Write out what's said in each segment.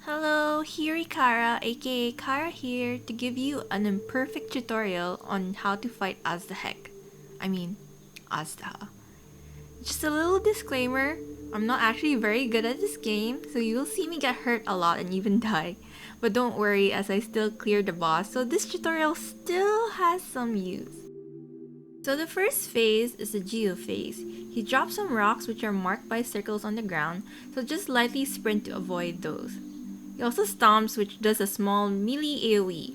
Hello, Hirikara aka Kara here to give you an imperfect tutorial on how to fight Azhdaha. I mean, Azhdaha. Just a little disclaimer, I'm not actually very good at this game, so you will see me get hurt a lot and even die. But don't worry as I still clear the boss, so this tutorial still has some use. So the first phase is the Geo Phase. He drops some rocks which are marked by circles on the ground, so just lightly sprint to avoid those. He also stomps, which does a small melee AoE.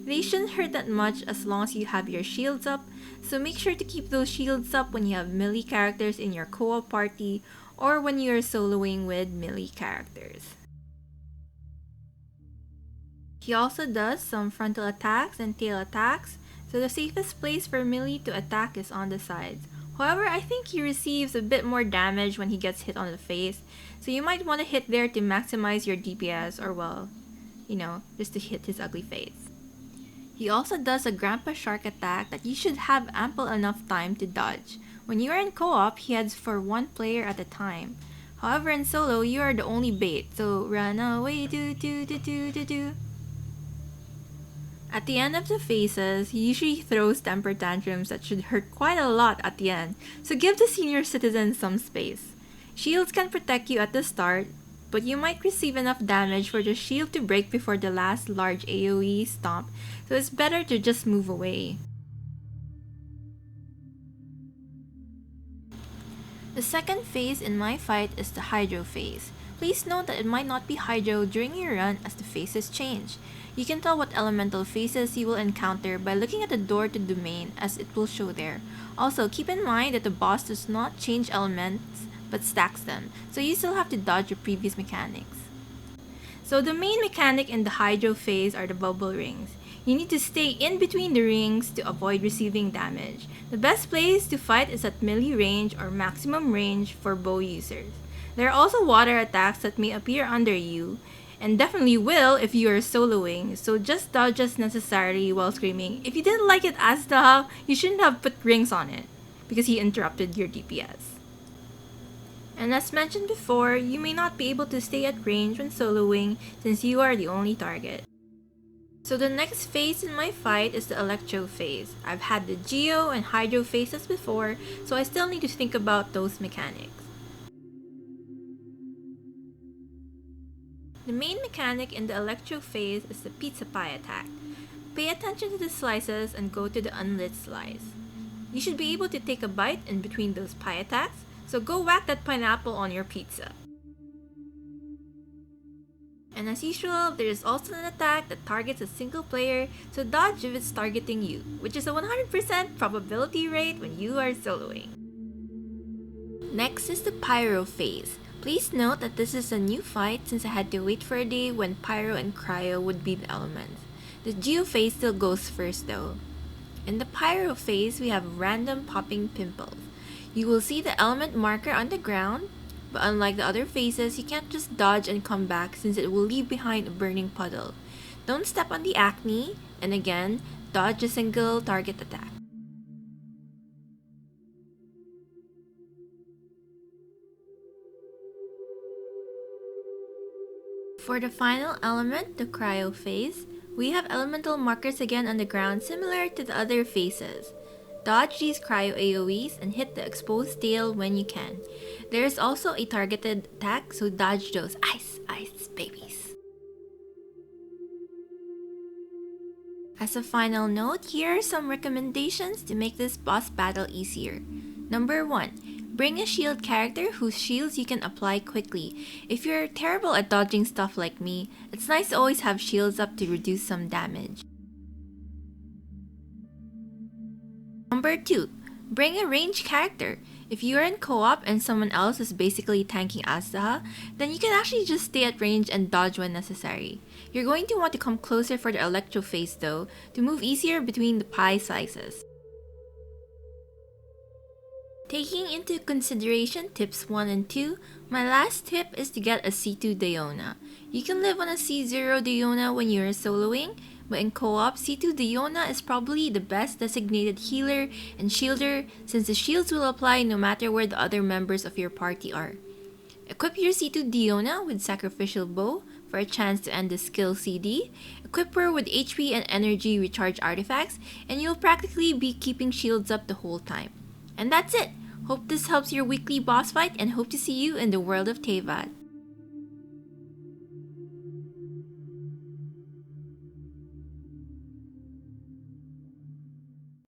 They shouldn't hurt that much as long as you have your shields up, so make sure to keep those shields up when you have melee characters in your co-op party or when you are soloing with melee characters. He also does some frontal attacks and tail attacks, so the safest place for melee to attack is on the sides. However, I think he receives a bit more damage when he gets hit on the face, so you might want to hit there to maximize your DPS or well, just to hit his ugly face. He also does a Grandpa Shark attack that you should have ample enough time to dodge. When you are in co-op, he heads for one player at a time. However, in solo, you are the only bait, so run away, do. At the end of the phases, he usually throws temper tantrums that should hurt quite a lot at the end, so give the senior citizens some space. Shields can protect you at the start, but you might receive enough damage for the shield to break before the last large AoE stomp, so it's better to just move away. The second phase in my fight is the Hydro Phase. Please note that it might not be Hydro during your run as the phases change. You can tell what elemental phases you will encounter by looking at the door to domain as it will show there. Also, keep in mind that the boss does not change elements but stacks them, so you still have to dodge your previous mechanics. So the main mechanic in the Hydro Phase are the bubble rings. You need to stay in between the rings to avoid receiving damage. The best place to fight is at melee range or maximum range for bow users. There are also water attacks that may appear under you, and definitely will if you are soloing, so just dodge as necessary while screaming, "If you didn't like it, Azhdaha, you shouldn't have put rings on it," because he interrupted your DPS. And as mentioned before, you may not be able to stay at range when soloing since you are the only target. So the next phase in my fight is the Electro Phase. I've had the Geo and Hydro phases before, so I still need to think about those mechanics. The main mechanic in the Electro Phase is the pizza pie attack. Pay attention to the slices and go to the unlit slice. You should be able to take a bite in between those pie attacks, so go whack that pineapple on your pizza. And as usual, there is also an attack that targets a single player, so dodge if it's targeting you, which is a 100% probability rate when you are soloing. Next is the Pyro Phase. Please note that this is a new fight since I had to wait for a day when Pyro and Cryo would be the elements. The Geo Phase still goes first though. In the Pyro Phase, we have random popping pimples. You will see the element marker on the ground, but unlike the other phases, you can't just dodge and come back since it will leave behind a burning puddle. Don't step on the acne, and again, dodge a single target attack. For the final element, the Cryo Phase, we have elemental markers again on the ground similar to the other phases. Dodge these cryo AoEs and hit the exposed tail when you can. There is also a targeted attack, so dodge those ice babies. As a final note, here are some recommendations to make this boss battle easier. Number 1. Bring a shield character whose shields you can apply quickly. If you're terrible at dodging stuff like me, it's nice to always have shields up to reduce some damage. Number 2. Bring a ranged character. If you are in co-op and someone else is basically tanking Azhdaha, then you can actually just stay at range and dodge when necessary. You're going to want to come closer for the Electro Phase though, to move easier between the pie slices. Taking into consideration tips 1 and 2, my last tip is to get a C2 Diona. You can live on a C0 Diona when you're soloing, but in co-op, C2 Diona is probably the best designated healer and shielder since the shields will apply no matter where the other members of your party are. Equip your C2 Diona with Sacrificial Bow, for a chance to end the skill CD, equip her with HP and energy recharge artifacts, and you'll practically be keeping shields up the whole time. And that's it! Hope this helps your weekly boss fight and hope to see you in the world of Teyvat.